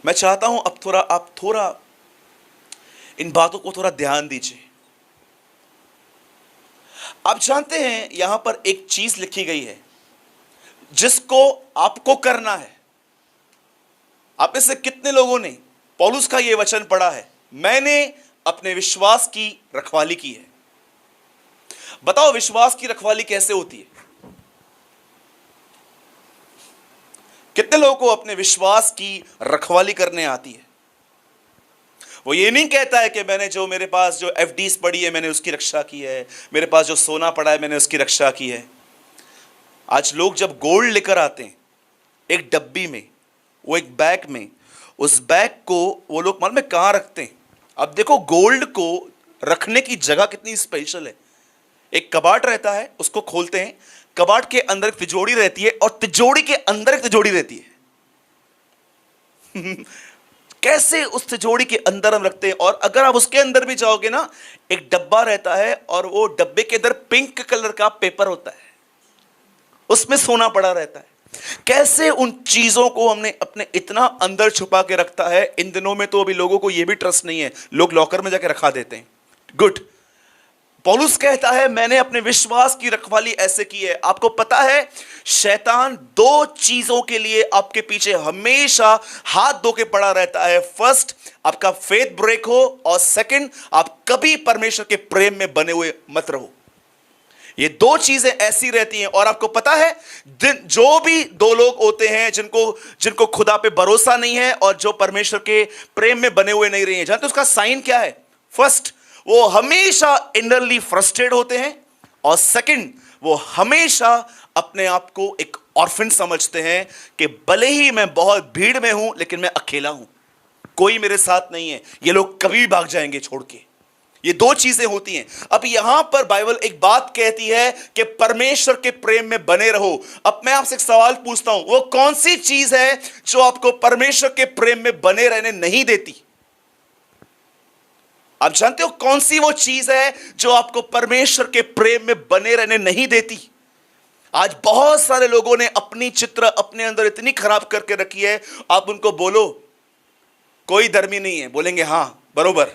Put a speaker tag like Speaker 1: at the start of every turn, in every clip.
Speaker 1: मैं चाहता हूं अब आप थोड़ा इन बातों को थोड़ा ध्यान दीजिए। आप जानते हैं यहां पर एक चीज लिखी गई है जिसको आपको करना है। आप में से कितने लोगों ने पौलुस का यह वचन पढ़ा है, मैंने अपने विश्वास की रखवाली की है? बताओ विश्वास की रखवाली कैसे होती है? कितने लोगों को अपने विश्वास की रखवाली करने आती है? वो ये नहीं कहता है कि मैंने जो मेरे पास जो एफडीज पड़ी है मैंने उसकी रक्षा की है, मेरे पास जो सोना पड़ा है मैंने उसकी रक्षा की है। आज लोग जब गोल्ड लेकर आते हैं एक डब्बी में, वो एक बैग में, उस बैग को वो लोग मालूम है कहां रखते हैं? अब देखो गोल्ड को रखने की जगह कितनी स्पेशल है। एक कबाड़ रहता है, उसको खोलते हैं, कबाड़ के अंदर एक तिजोरी रहती है और तिजोरी के अंदर एक तिजोरी रहती है। कैसे उस तिजोरी के अंदर हम रखते हैं। और अगर आप उसके अंदर भी जाओगे ना, एक डब्बा रहता है और वो डब्बे के अंदर पिंक कलर का पेपर होता है, उसमें सोना पड़ा रहता है। कैसे उन चीजों को हमने अपने इतना अंदर छुपा के रखता है। इन दिनों में तो अभी लोगों को यह भी ट्रस्ट नहीं है, लोग लॉकर में जाके रखा देते हैं। गुड। पौलुस कहता है मैंने अपने विश्वास की रखवाली ऐसे की है। आपको पता है शैतान दो चीजों के लिए आपके पीछे हमेशा हाथ धो के पड़ा रहता है। फर्स्ट, आपका फेथ ब्रेक हो, और सेकंड, आप कभी परमेश्वर के प्रेम में बने हुए मत रहो। ये दो चीजें ऐसी रहती हैं। और आपको पता है जो भी दो लोग होते हैं जिनको खुदा पे भरोसा नहीं है और जो परमेश्वर के प्रेम में बने हुए नहीं रहे हैं, जानते उसका साइन क्या है? फर्स्ट, वो हमेशा इनरली फ्रस्ट्रेट होते हैं, और सेकंड, वो हमेशा अपने आप को एक ऑर्फन समझते हैं कि भले ही मैं बहुत भीड़ में हूं लेकिन मैं अकेला हूं, कोई मेरे साथ नहीं है, ये लोग कभी भाग जाएंगे छोड़ के। ये दो चीजें होती हैं। अब यहां पर बाइबल एक बात कहती है कि परमेश्वर के प्रेम में बने रहो। अब मैं आपसे एक सवाल पूछता हूं, वो कौन सी चीज है जो आपको परमेश्वर के प्रेम में बने रहने नहीं देती? आप जानते हो कौन सी वो चीज है जो आपको परमेश्वर के प्रेम में बने रहने नहीं देती? आज बहुत सारे लोगों ने अपनी चित्र अपने अंदर इतनी खराब करके रखी है, आप उनको बोलो कोई धर्मी नहीं है, बोलेंगे हां बरोबर,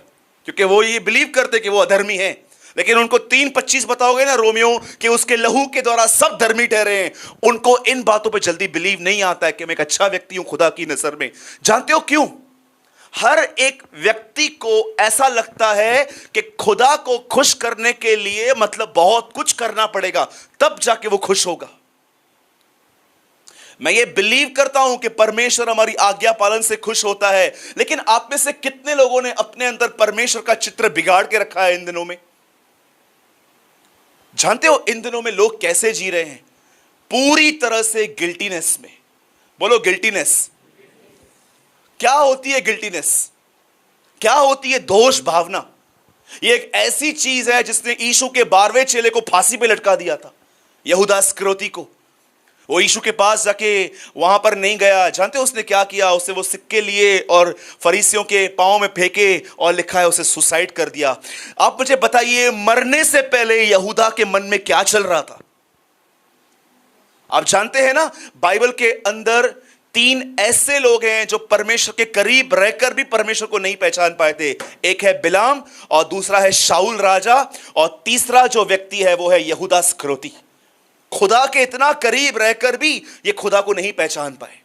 Speaker 1: क्योंकि वो ये बिलीव करते कि वो अधर्मी है। लेकिन उनको 3:25 बताओगे ना रोमियो कि उसके लहू के द्वारा सब धर्मी ठहरे हैं, उनको इन बातों पे जल्दी बिलीव नहीं आता है कि मैं एक अच्छा व्यक्ति हूं खुदा की नजर में। जानते हो क्यों? हर एक व्यक्ति को ऐसा लगता है कि खुदा को खुश करने के लिए मतलब बहुत कुछ करना पड़ेगा, तब जाके वो खुश होगा। मैं ये बिलीव करता हूं कि परमेश्वर हमारी आज्ञा पालन से खुश होता है, लेकिन आप में से कितने लोगों ने अपने अंदर परमेश्वर का चित्र बिगाड़ के रखा है इन दिनों में? जानते हो इन दिनों में लोग कैसे जी रहे हैं? पूरी तरह से गिल्टीनेस में। बोलो गिल्टीनेस। क्या होती है गिल्टीनेस? क्या होती है दोष भावना? यह एक ऐसी चीज है जिसने यीशु के 12वें चेले को फांसी पे लटका दिया था, यहूदा इस्करियोती को। वो यीशु के पास जाके वहां पर नहीं गया। जानते हो उसने क्या किया? उसने वो सिक्के लिए और फरीसियों के पांव में फेंके, और लिखा है उसे सुसाइड कर दिया। आप मुझे बताइए मरने से पहले यहूदा के मन में क्या चल रहा था? आप जानते हैं ना बाइबल के अंदर 3 ऐसे लोग हैं जो परमेश्वर के करीब रहकर भी परमेश्वर को नहीं पहचान पाए थे। एक है बिलाम, और दूसरा है शाऊल राजा, और तीसरा जो व्यक्ति है वो है यहूदा इस्करियोती। खुदा के इतना करीब रहकर भी ये खुदा को नहीं पहचान पाए।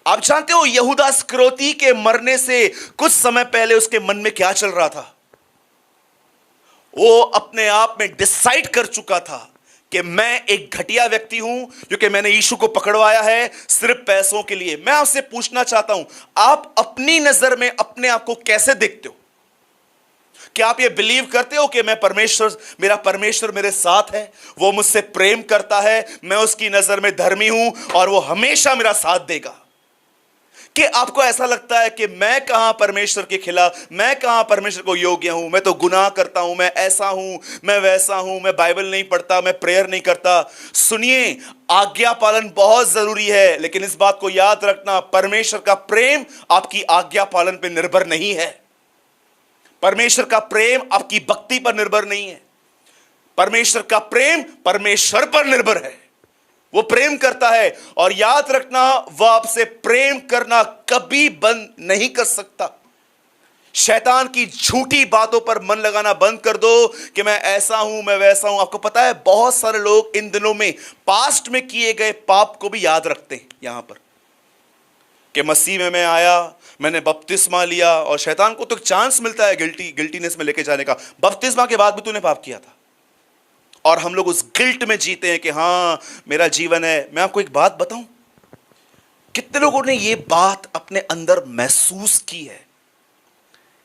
Speaker 1: आप जानते हो यहूदा इस्करियोती के मरने से कुछ समय पहले उसके मन में क्या चल रहा था? वो अपने आप में डिसाइड कर चुका था कि मैं एक घटिया व्यक्ति हूं क्योंकि मैंने यीशु को पकड़वाया है सिर्फ पैसों के लिए। मैं आपसे पूछना चाहता हूं, आप अपनी नजर में अपने आप को कैसे देखते हो? क्या आप ये बिलीव करते हो कि मेरा परमेश्वर मेरे साथ है, वो मुझसे प्रेम करता है, मैं उसकी नजर में धर्मी हूं और वो हमेशा मेरा साथ देगा? कि आपको ऐसा लगता है कि मैं कहां परमेश्वर के खिलाफ, मैं कहां परमेश्वर को योग्य हूं, मैं तो गुनाह करता हूं, मैं ऐसा हूं, मैं वैसा हूं, मैं बाइबल नहीं पढ़ता, मैं प्रेयर नहीं करता। सुनिए, आज्ञा पालन बहुत जरूरी है, लेकिन इस बात को याद रखना, परमेश्वर का प्रेम आपकी आज्ञा पालन पर निर्भर नहीं है। परमेश्वर का प्रेम आपकी भक्ति पर निर्भर नहीं है। परमेश्वर का प्रेम परमेश्वर पर निर्भर है। वो प्रेम करता है, और याद रखना, वह आपसे प्रेम करना कभी बंद नहीं कर सकता। शैतान की झूठी बातों पर मन लगाना बंद कर दो कि मैं ऐसा हूं, मैं वैसा हूं। आपको पता है बहुत सारे लोग इन दिनों में पास्ट में किए गए पाप को भी याद रखते हैं यहां पर, कि मसीह में मैं आया, मैंने बपतिस्मा लिया, और शैतान को तो चांस मिलता है गिल्टीनेस में लेके जाने का। बपतिस्मा के बाद भी तूने पाप किया था, और हम लोग उस गिल्ट में जीते हैं कि हां मेरा जीवन है। मैं आपको एक बात बताऊं, कितने लोगों ने ये बात अपने अंदर महसूस की है?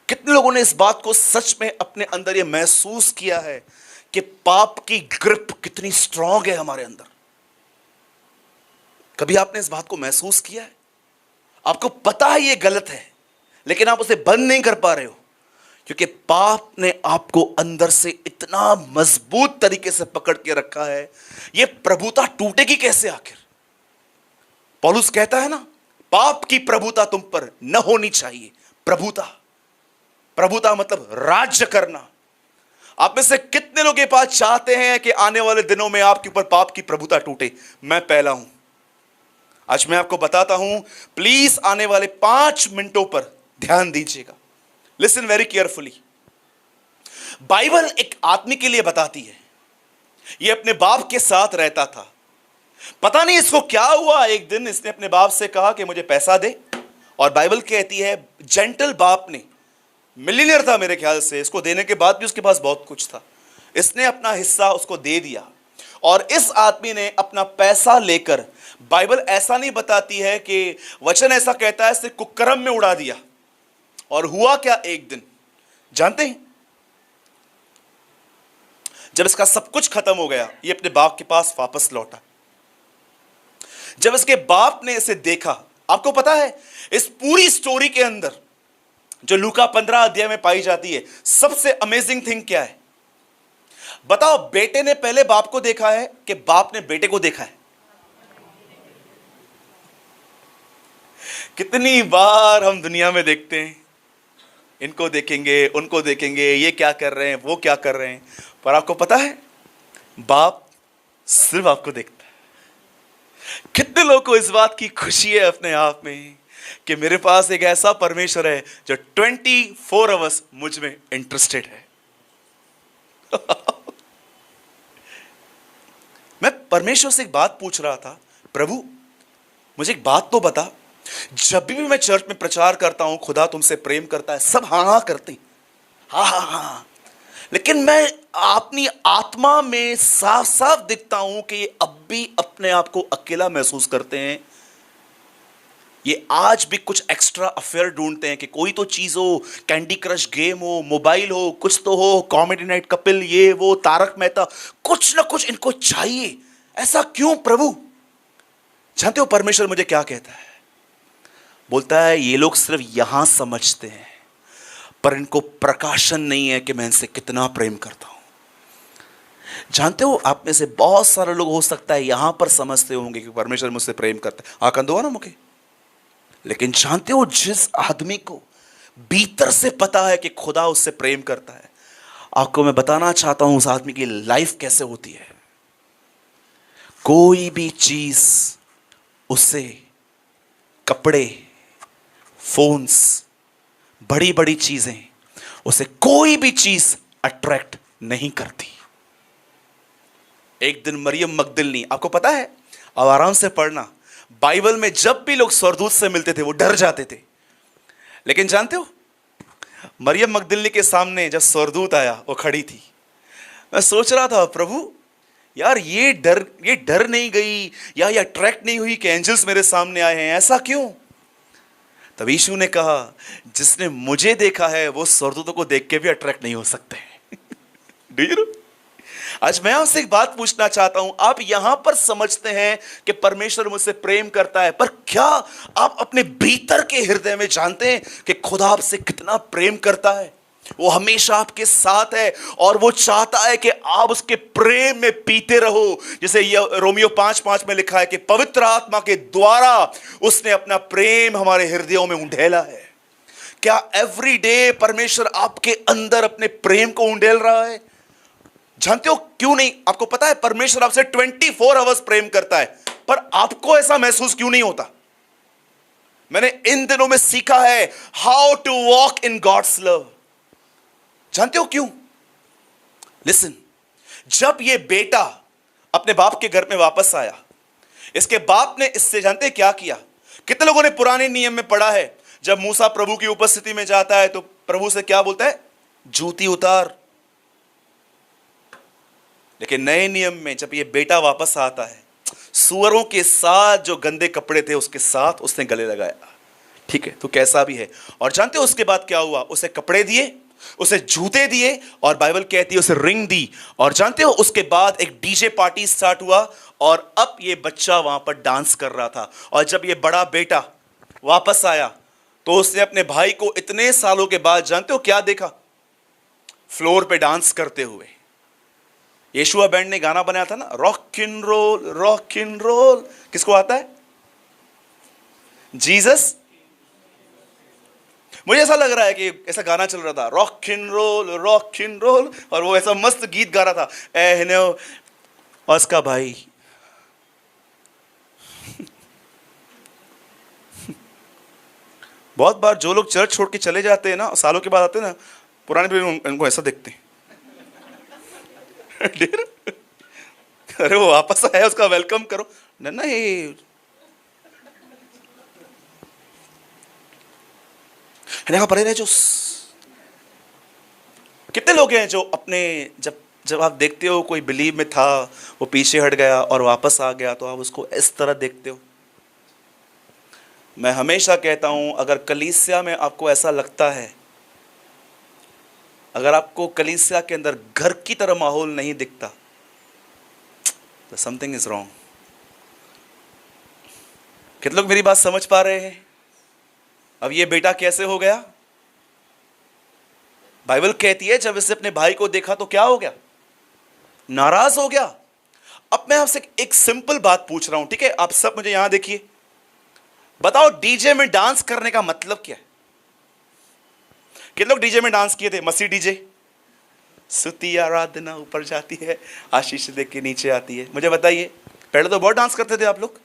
Speaker 1: कितने लोगों ने इस बात को सच में अपने अंदर ये महसूस किया है कि पाप की ग्रिप कितनी स्ट्रांग है हमारे अंदर? कभी आपने इस बात को महसूस किया है? आपको पता है ये गलत है, लेकिन आप उसे बंद नहीं कर पा रहे हो, क्योंकि पाप ने आपको अंदर से इतना मजबूत तरीके से पकड़ के रखा है। ये प्रभुता टूटेगी कैसे आखिर? पौलुस कहता है ना, पाप की प्रभुता तुम पर न होनी चाहिए। प्रभुता मतलब राज्य करना। आप में से कितने लोग ये बात चाहते हैं कि आने वाले दिनों में आपके ऊपर पाप की प्रभुता टूटे? मैं पहला हूं। आज मैं आपको बताता हूं, प्लीज आने वाले 5 मिनटों पर ध्यान दीजिएगा। Listen very carefully. बाइबल एक आदमी के लिए बताती है, यह अपने बाप के साथ रहता था। पता नहीं इसको क्या हुआ, एक दिन इसने अपने बाप से कहा कि मुझे पैसा दे, और बाइबल कहती है जेंटल बाप ने, मिलियनियर था मेरे ख्याल से, इसको देने के बाद भी उसके पास बहुत कुछ था, इसने अपना हिस्सा उसको दे दिया। और इस आदमी ने अपना पैसा लेकर, बाइबल ऐसा नहीं बताती है कि वचन ऐसा कहता है, इसने कुकर्म में उड़ा दिया। और हुआ क्या, एक दिन जानते हैं, जब इसका सब कुछ खत्म हो गया, ये अपने बाप के पास वापस लौटा। जब इसके बाप ने इसे देखा, आपको पता है इस पूरी स्टोरी के अंदर जो लूका 15 अध्याय में पाई जाती है, सबसे अमेजिंग थिंग क्या है बताओ? बेटे ने पहले बाप को देखा है कि बाप ने बेटे को देखा है? कितनी बार हम दुनिया में देखते हैं, इनको देखेंगे, उनको देखेंगे, ये क्या कर रहे हैं, वो क्या कर रहे हैं, पर आपको पता है बाप सिर्फ आपको देखता है। कितने लोगों को इस बात की खुशी है अपने आप में कि मेरे पास एक ऐसा परमेश्वर है जो 24 आवर्स मुझ में इंटरेस्टेड है। मैं परमेश्वर से एक बात पूछ रहा था, प्रभु मुझे एक बात तो बता, जब भी मैं चर्च में प्रचार करता हूं खुदा तुमसे प्रेम करता है, सब हाँ हाँ करते हैं, हाँ हाँ हाँ, लेकिन मैं अपनी आत्मा में साफ साफ दिखता हूं कि ये अब भी अपने आप को अकेला महसूस करते हैं। ये आज भी कुछ एक्स्ट्रा अफेयर ढूंढते हैं कि कोई तो चीज हो, कैंडी क्रश गेम हो, मोबाइल हो, कुछ तो हो, कॉमेडी नाइट कपिल, ये वो, तारक मेहता, कुछ ना कुछ इनको चाहिए। ऐसा क्यों प्रभु? जानते हो परमेश्वर मुझे क्या कहता है? बोलता है ये लोग सिर्फ यहां समझते हैं, पर इनको प्रकाशन नहीं है कि मैं इनसे कितना प्रेम करता हूं। जानते हो आप में से बहुत सारे लोग हो सकता है यहां पर समझते होंगे कि परमेश्वर मुझसे प्रेम करता है, आकंद हो ना मुझे, लेकिन जानते हो जिस आदमी को भीतर से पता है कि खुदा उससे प्रेम करता है, आपको मैं बताना चाहता हूं उस आदमी की लाइफ कैसे होती है। कोई भी चीज उसे, कपड़े, फोन्स, बड़ी बड़ी चीजें, उसे कोई भी चीज अट्रैक्ट नहीं करती। एक दिन मरियम मगदलिनी, आपको पता है, अब आराम से पढ़ना, बाइबल में जब भी लोग स्वर्गदूत से मिलते थे वो डर जाते थे, लेकिन जानते हो मरियम मगदलिनी के सामने जब स्वर्गदूत आया वो खड़ी थी। मैं सोच रहा था प्रभु यार ये डर नहीं गई या ये अट्रैक्ट नहीं हुई कि एंजल्स मेरे सामने आए हैं, ऐसा क्यों? तब यीशु ने कहा जिसने मुझे देखा है वो स्वर्गदूतों को देख के भी अट्रैक्ट नहीं हो सकते। Do you know? आज मैं आपसे एक बात पूछना चाहता हूं, आप यहां पर समझते हैं कि परमेश्वर मुझसे प्रेम करता है, पर क्या आप अपने भीतर के हृदय में जानते हैं कि खुदा आपसे कितना प्रेम करता है? वो हमेशा आपके साथ है और वो चाहता है कि आप उसके प्रेम में पीते रहो। जैसे रोमियो 5:5 में लिखा है कि पवित्र आत्मा के द्वारा उसने अपना प्रेम हमारे हृदयों में उंडेला है। क्या एवरी डे परमेश्वर आपके अंदर अपने प्रेम को उंडेल रहा है? जानते हो क्यों नहीं? आपको पता है परमेश्वर आपसे 24 आवर्स प्रेम करता है, पर आपको ऐसा महसूस क्यों नहीं होता? मैंने इन दिनों में सीखा है how to walk in God's love. जानते हो क्यों? लिसन, जब ये बेटा अपने बाप के घर में वापस आया, इसके बाप ने इससे जानते क्या किया? कितने लोगों ने पुराने नियम में पढ़ा है, जब मूसा प्रभु की उपस्थिति में जाता है तो प्रभु से क्या बोलता है? जूती उतार। लेकिन नए नियम में जब ये बेटा वापस आता है, सुअरों के साथ जो गंदे कपड़े थे उसके साथ उसने गले लगाया। ठीक है, तो कैसा भी है। और जानते हो उसके बाद क्या हुआ? उसे कपड़े दिए, उसे जूते दिए, और बाइबल कहती है उसे रिंग दी। और जानते हो उसके बाद एक डीजे पार्टी स्टार्ट हुआ, और अब ये बच्चा वहां पर डांस कर रहा था। और जब ये बड़ा बेटा वापस आया तो उसने अपने भाई को इतने सालों के बाद जानते हो क्या देखा? फ्लोर पे डांस करते हुए। यीशुआ बैंड ने गाना बनाया था ना, rock and roll, rock and roll. किसको आता है? जीसस। मुझे ऐसा लग रहा है कि ऐसा गाना चल रहा था, rock and roll, rock and roll, और वो ऐसा मस्त गीत गा रहा था, ए और उसका भाई बहुत बार जो लोग चर्च छोड़ के चले जाते हैं ना, सालों के बाद आते हैं ना, पुराने भी उनको ऐसा देखते हैं। अरे वो वापस आया, उसका वेलकम करो ना। ये परे रहे जो कितने लोग हैं जो अपने जब आप देखते हो कोई बिलीव में था, वो पीछे हट गया और वापस आ गया, तो आप उसको इस तरह देखते हो। मैं हमेशा कहता हूं, अगर कलीसिया में आपको ऐसा लगता है, अगर आपको कलीसिया के अंदर घर की तरह माहौल नहीं दिखता, तो समथिंग इज रॉन्ग। कितने लोग मेरी बात समझ पा रहे हैं? अब ये बेटा कैसे हो गया? बाइबल कहती है जब इसने अपने भाई को देखा तो क्या हो गया? नाराज हो गया। अब मैं आपसे एक सिंपल बात पूछ रहा हूं, ठीक है? आप सब मुझे यहां देखिए, बताओ डीजे में डांस करने का मतलब क्या है? कितने लोग डीजे में डांस किए थे? मसीह डीजे, स्तुति आराधना ऊपर जाती है, आशीष देख के नीचे आती है। मुझे बताइए, पहले तो बहुत डांस करते थे आप लोग।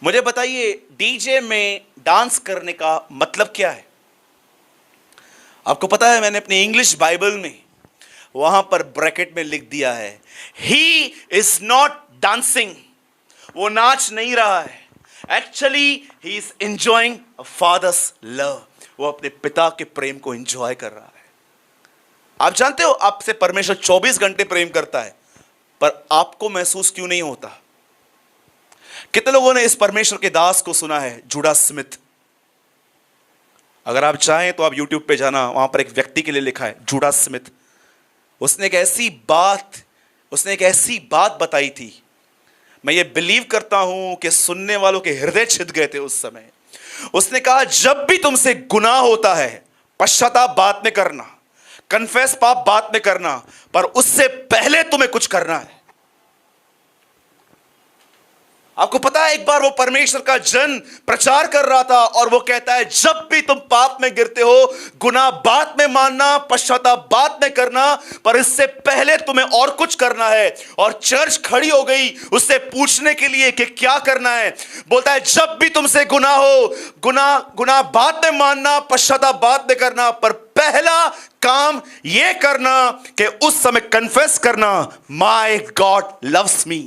Speaker 1: मुझे बताइए डीजे में डांस करने का मतलब क्या है? आपको पता है, मैंने अपनी इंग्लिश बाइबल में वहां पर ब्रैकेट में लिख दिया है, ही इज नॉट डांसिंग। वो नाच नहीं रहा है, actually he is enjoying a father's love. वो अपने पिता के प्रेम को एंजॉय कर रहा है। आप जानते हो आपसे परमेश्वर 24 घंटे प्रेम करता है, पर आपको महसूस क्यों नहीं होता? कितने लोगों ने इस परमेश्वर के दास को सुना है? Judah Smith. अगर आप चाहें तो आप YouTube पे जाना, वहां पर एक व्यक्ति के लिए लिखा है जूडा स्मिथ। उसने एक ऐसी बात बताई थी, मैं ये बिलीव करता हूं कि सुनने वालों के हृदय छिद गए थे उस समय। उसने कहा, जब भी तुमसे गुनाह होता है, पश्चाताप बाद में करना, कन्फेस पाप बाद में करना, पर उससे पहले तुम्हें कुछ करना है। आपको पता है, एक बार वो परमेश्वर का जन प्रचार कर रहा था और वो कहता है, जब भी तुम पाप में गिरते हो, गुनाह बाद में मानना, पश्चाताप बाद में करना, पर इससे पहले तुम्हें और कुछ करना है। और चर्च खड़ी हो गई उससे पूछने के लिए कि क्या करना है। बोलता है, जब भी तुमसे गुनाह हो, गुनाह बाद में मानना, पश्चाताप बाद में करना, पर पहला काम यह करना कि उस समय कन्फेस करना, माय गॉड लव्स मी।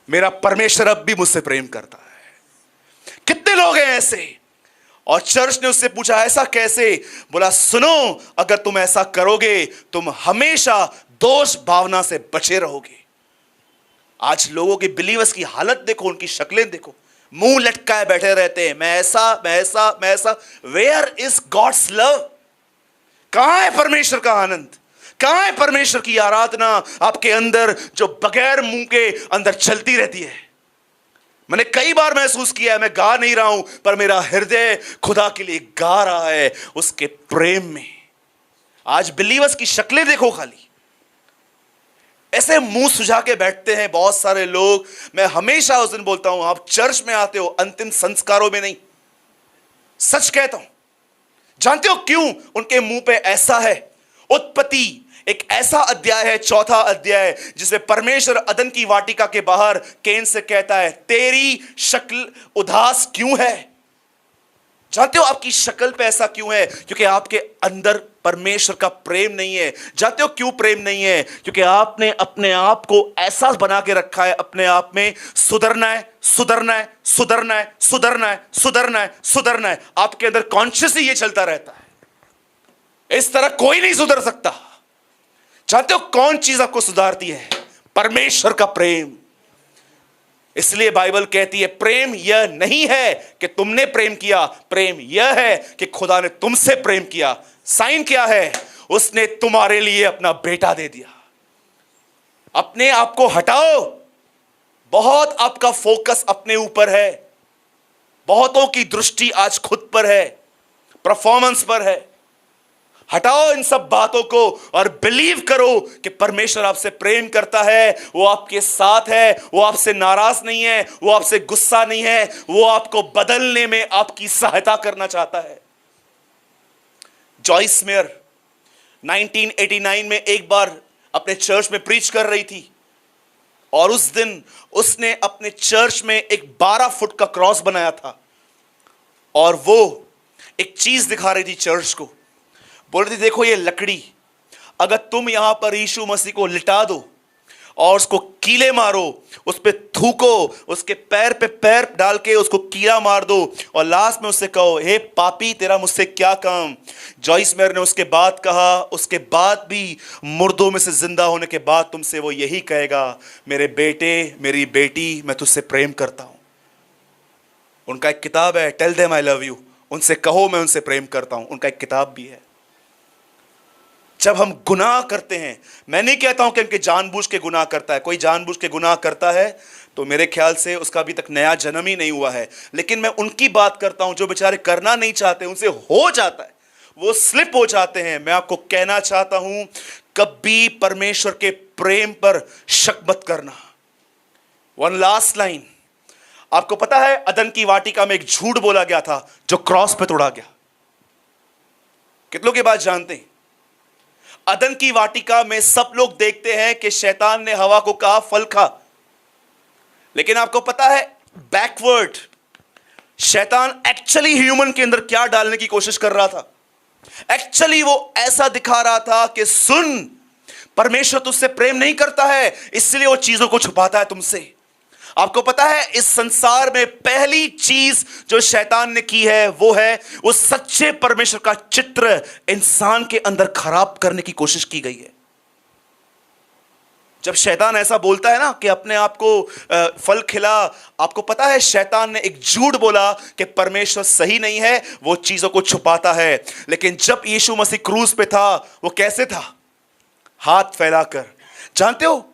Speaker 1: मेरा परमेश्वर अब भी मुझसे प्रेम करता है। कितने लोग हैं ऐसे? और चर्च ने उससे पूछा, ऐसा कैसे? बोला, सुनो, अगर तुम ऐसा करोगे तुम हमेशा दोष भावना से बचे रहोगे। आज लोगों की बिलीवर्स की हालत देखो, उनकी शक्लें देखो, मुंह लटकाए बैठे रहते हैं, मैं ऐसा। Where is God's love? कहां है परमेश्वर का आनंद? कहां है परमेश्वर की आराधना आपके अंदर, जो बगैर मुंह के अंदर चलती रहती है? मैंने कई बार महसूस किया है, मैं गा नहीं रहा हूं, पर मेरा हृदय खुदा के लिए गा रहा है, उसके प्रेम में। आज बिलीवर्स की शक्लें देखो, खाली ऐसे मुंह सुझा के बैठते हैं बहुत सारे लोग। मैं हमेशा उस दिन बोलता हूं, आप चर्च में आते हो अंतिम संस्कारों में नहीं। सच कहता हूं। जानते हो क्यों उनके मुंह पे ऐसा है? उत्पत्ति एक ऐसा अध्याय है, चौथा अध्याय, जिसमें परमेश्वर अदन की वाटिका के बाहर कैन से कहता है, तेरी शक्ल उदास क्यों है? जानते हो आपकी शक्ल पे ऐसा क्यों है? क्योंकि आपके अंदर परमेश्वर का प्रेम नहीं है। जानते हो क्यों प्रेम नहीं है? क्योंकि आपने अपने आप को ऐसा बना के रखा है, अपने आप में सुधरना है, सुधरना है, सुधरना है, सुधरना है, सुधरना है, सुधरना है। आपके अंदर कॉन्शियसली ये चलता रहता है। इस तरह कोई नहीं सुधर सकता। जानते हो कौन चीज आपको सुधारती है? परमेश्वर का प्रेम। इसलिए बाइबल कहती है प्रेम यह नहीं है कि तुमने प्रेम किया, प्रेम यह है कि खुदा ने तुमसे प्रेम किया। साइन क्या है? उसने तुम्हारे लिए अपना बेटा दे दिया। अपने आप को हटाओ। बहुत आपका फोकस अपने ऊपर है, बहुतों की दृष्टि आज खुद पर है, परफॉर्मेंस पर है। हटाओ इन सब बातों को और बिलीव करो कि परमेश्वर आपसे प्रेम करता है, वो आपके साथ है, वो आपसे नाराज नहीं है, वो आपसे गुस्सा नहीं है, वो आपको बदलने में आपकी सहायता करना चाहता है। जॉइस मेयर 1989 में एक बार अपने चर्च में प्रीच कर रही थी और उस दिन उसने अपने चर्च में एक 12 फुट का क्रॉस बनाया था और वो एक चीज दिखा रही थी चर्च को। बोल रही थी, देखो ये लकड़ी, अगर तुम यहां पर यीशु मसीह को लिटा दो और उसको कीले मारो, उस पे थूको, उसके पैर पे पैर डाल के उसको कीला मार दो और लास्ट में उससे कहो, हे पापी तेरा मुझसे क्या काम। जॉइस मेयर ने उसके बाद कहा, उसके बाद भी मुर्दों में से जिंदा होने के बाद तुमसे वो यही कहेगा, मेरे बेटे मेरी बेटी मैं तुझसे प्रेम करता हूं। उनका एक किताब है, tell them I love you, उनसे कहो मैं उनसे प्रेम करता हूं। उनका एक किताब भी है। जब हम गुनाह करते हैं, मैं नहीं कहता हूं कि उनके जानबूझ के गुनाह करता है, कोई जानबूझ के गुनाह करता है तो मेरे ख्याल से उसका अभी तक नया जन्म ही नहीं हुआ है। लेकिन मैं उनकी बात करता हूं जो बेचारे करना नहीं चाहते, उनसे हो जाता है, वो स्लिप हो जाते हैं। मैं आपको कहना चाहता हूं, कभी परमेश्वर के प्रेम पर शक मत करना। वन लास्ट लाइन, आपको पता है अदन की वाटिका में एक झूठ बोला गया था जो क्रॉस पे तोड़ा गया। कितनों की बात जानते हैं? अदन की वाटिका में सब लोग देखते हैं कि शैतान ने हवा को कहा फल खा, लेकिन आपको पता है बैकवर्ड शैतान एक्चुअली ह्यूमन के अंदर क्या डालने की कोशिश कर रहा था? एक्चुअली वो ऐसा दिखा रहा था कि सुन, परमेश्वर तुझसे प्रेम नहीं करता है, इसलिए वो चीजों को छुपाता है तुमसे। आपको पता है इस संसार में पहली चीज जो शैतान ने की है वो है उस सच्चे परमेश्वर का चित्र इंसान के अंदर खराब करने की कोशिश की गई है। जब शैतान ऐसा बोलता है ना कि अपने आप को फल खिला, आपको पता है शैतान ने एक झूठ बोला कि परमेश्वर सही नहीं है, वो चीजों को छुपाता है। लेकिन जब यीशु मसीह क्रूस पे था वो कैसे था? हाथ फैलाकर। जानते हो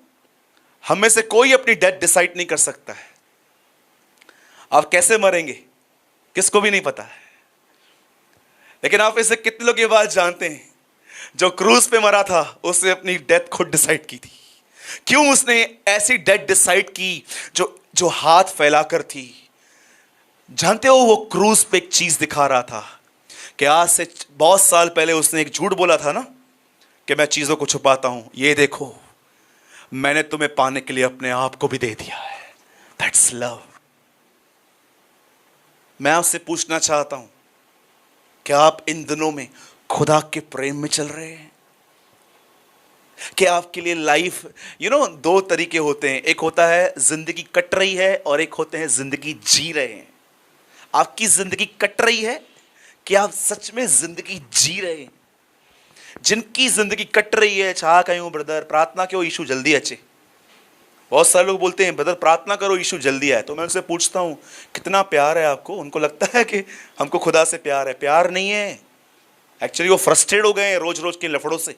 Speaker 1: हम में से कोई अपनी डेथ डिसाइड नहीं कर सकता है। आप कैसे मरेंगे किसको भी नहीं पता है। लेकिन आप इसे कितने लोग ये बात जानते हैं, जो क्रूस पे मरा था उसने अपनी डेथ खुद डिसाइड की थी। क्यों उसने ऐसी डेथ डिसाइड की जो हाथ फैलाकर थी? जानते हो वो क्रूस पे एक चीज दिखा रहा था कि आज से बहुत साल पहले उसने एक झूठ बोला था ना कि मैं चीजों को छुपाता हूं, ये देखो मैंने तुम्हें पाने के लिए अपने आप को भी दे दिया है। That's love. मैं आपसे पूछना चाहता हूं, क्या आप इन दिनों में खुदा के प्रेम में चल रहे हैं? क्या आपके लिए लाइफ दो तरीके होते हैं, एक होता है जिंदगी कट रही है और एक होते हैं जिंदगी जी रहे हैं। आपकी जिंदगी कट रही है कि आप सच में जिंदगी जी रहे हैं? जिनकी जिंदगी कट रही है, चाह कहीं ब्रदर प्रार्थना करो यीशु जल्दी अच्छे। बहुत सारे लोग बोलते हैं ब्रदर प्रार्थना करो यीशु जल्दी आए। तो मैं उनसे पूछता हूं कितना प्यार है आपको? उनको लगता है कि हमको खुदा से प्यार है। प्यार नहीं है, एक्चुअली वो फ्रस्ट्रेट हो गए हैं रोज रोज के लफड़ों से।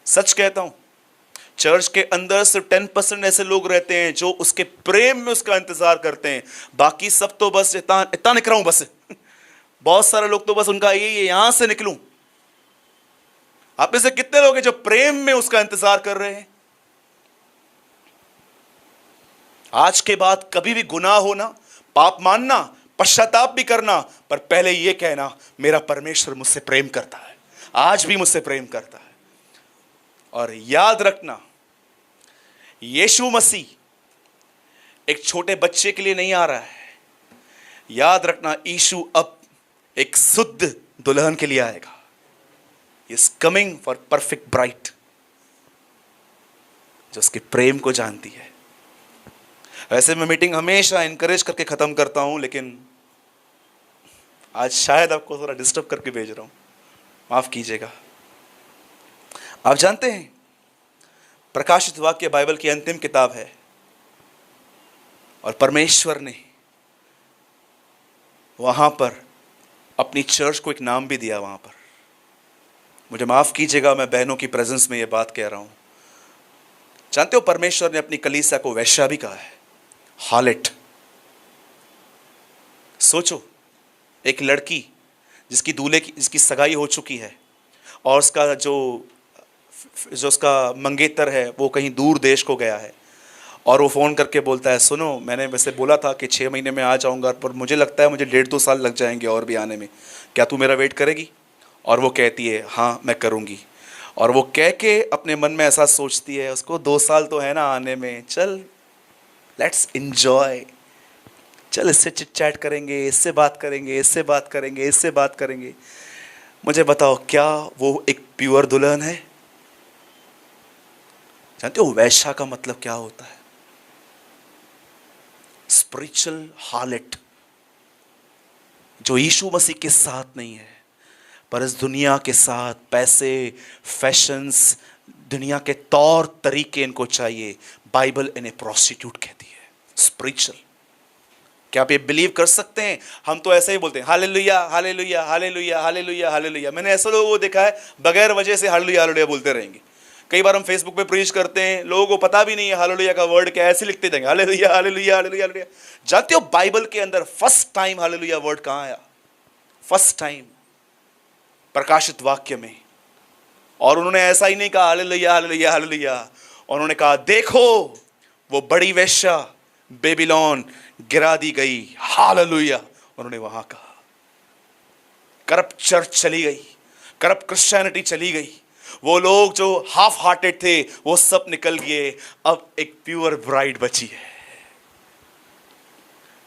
Speaker 1: सच कहता हूं, चर्च के अंदर सिर्फ 10% ऐसे लोग रहते हैं जो उसके प्रेम में उसका इंतजार करते हैं, बाकी सब तो बस इतना निकल रहा हूं बस। बहुत सारे लोग तो बस उनका ये यहां से निकलूं। आप में से कितने लोग हैं जो प्रेम में उसका इंतजार कर रहे हैं? आज के बाद कभी भी गुनाह होना, पाप मानना, पश्चाताप भी करना, पर पहले यह कहना मेरा परमेश्वर मुझसे प्रेम करता है। आज भी मुझसे प्रेम करता है। और याद रखना, यीशु मसीह एक छोटे बच्चे के लिए नहीं आ रहा है। याद रखना, यीशु अब एक शुद्ध दुल्हन के लिए आएगा। Is coming for perfect bride, जो उसके प्रेम को जानती है। वैसे मैं मीटिंग हमेशा एनकरेज करके खत्म करता हूं, लेकिन आज शायद आपको थोड़ा डिस्टर्ब करके भेज रहा हूं, माफ कीजिएगा। आप जानते हैं, प्रकाशित वाक्य बाइबल की अंतिम किताब है, और परमेश्वर ने वहां पर अपनी चर्च को एक नाम भी दिया। वहां पर, मुझे माफ कीजिएगा, मैं बहनों की प्रेजेंस में यह बात कह रहा हूं। जानते हो, परमेश्वर ने अपनी कलीसिया को वैश्या भी कहा है, हार्लट। सोचो, एक लड़की जिसकी दूल्हे की, जिसकी सगाई हो चुकी है, और उसका जो उसका मंगेतर है वो कहीं दूर देश को गया है, और वो फ़ोन करके बोलता है, सुनो, मैंने वैसे बोला था कि 6 महीने में आ जाऊंगा, पर मुझे लगता है मुझे 1.5-2 साल लग जाएंगे और भी आने में, क्या तू मेरा वेट करेगी? और वो कहती है, हाँ मैं करूँगी। और वो कह के अपने मन में ऐसा सोचती है, उसको 2 साल तो है ना आने में, चल लेट्स एंजॉय, चल इससे चिट चैट करेंगे, इससे बात करेंगे, इससे बात करेंगे, इससे बात करेंगे। मुझे बताओ, क्या वो एक प्योर दुल्हन है? जानते हो वैश्या का मतलब क्या होता है? स्पिरिचुअल हार्लट, जो यीशु मसीह के साथ नहीं है, पर इस दुनिया के साथ पैसे, फैशंस, दुनिया के तौर तरीके इनको चाहिए। बाइबल इन्हें प्रोस्टिट्यूट कहती है, स्पिरिचुअल। क्या आप ये बिलीव कर सकते हैं? हम तो ऐसे ही बोलते हैं, hallelujah hallelujah hallelujah hallelujah hallelujah. मैंने ऐसे लोगों को देखा है बगैर वजह से हालेलुया हालेलुया बोलते रहेंगे। कई बार हम फेसबुक पे प्रीच करते हैं, लोगों को पता भी नहीं है हालेलुया का वर्ड क्या है, ऐसे लिखते जाएंगे हालेलुया हालेलुया हालेलुया हालेलुया। जानते हो बाइबल के अंदर फर्स्ट टाइम हालेलुया वर्ड कहां आया? फर्स्ट टाइम प्रकाशित वाक्य में। और उन्होंने ऐसा ही नहीं कहा हालेलुया हालेलुया हालेलुया, उन्होंने कहा देखो वो बड़ी वेश्या बेबीलोन गिरा दी गई, हालेलुया। उन्होंने वहां कहा, करप्ट चर्च चली गई, करप्ट क्रिश्चियनिटी चली गई, वो लोग जो हाफ हार्टेड थे वो सब निकल गए, अब एक प्योर ब्राइड बची है।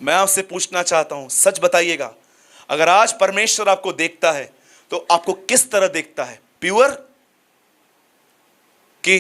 Speaker 1: मैं आपसे पूछना चाहता हूं, सच बताइएगा, अगर आज परमेश्वर आपको देखता है तो आपको किस तरह देखता है? प्योर कि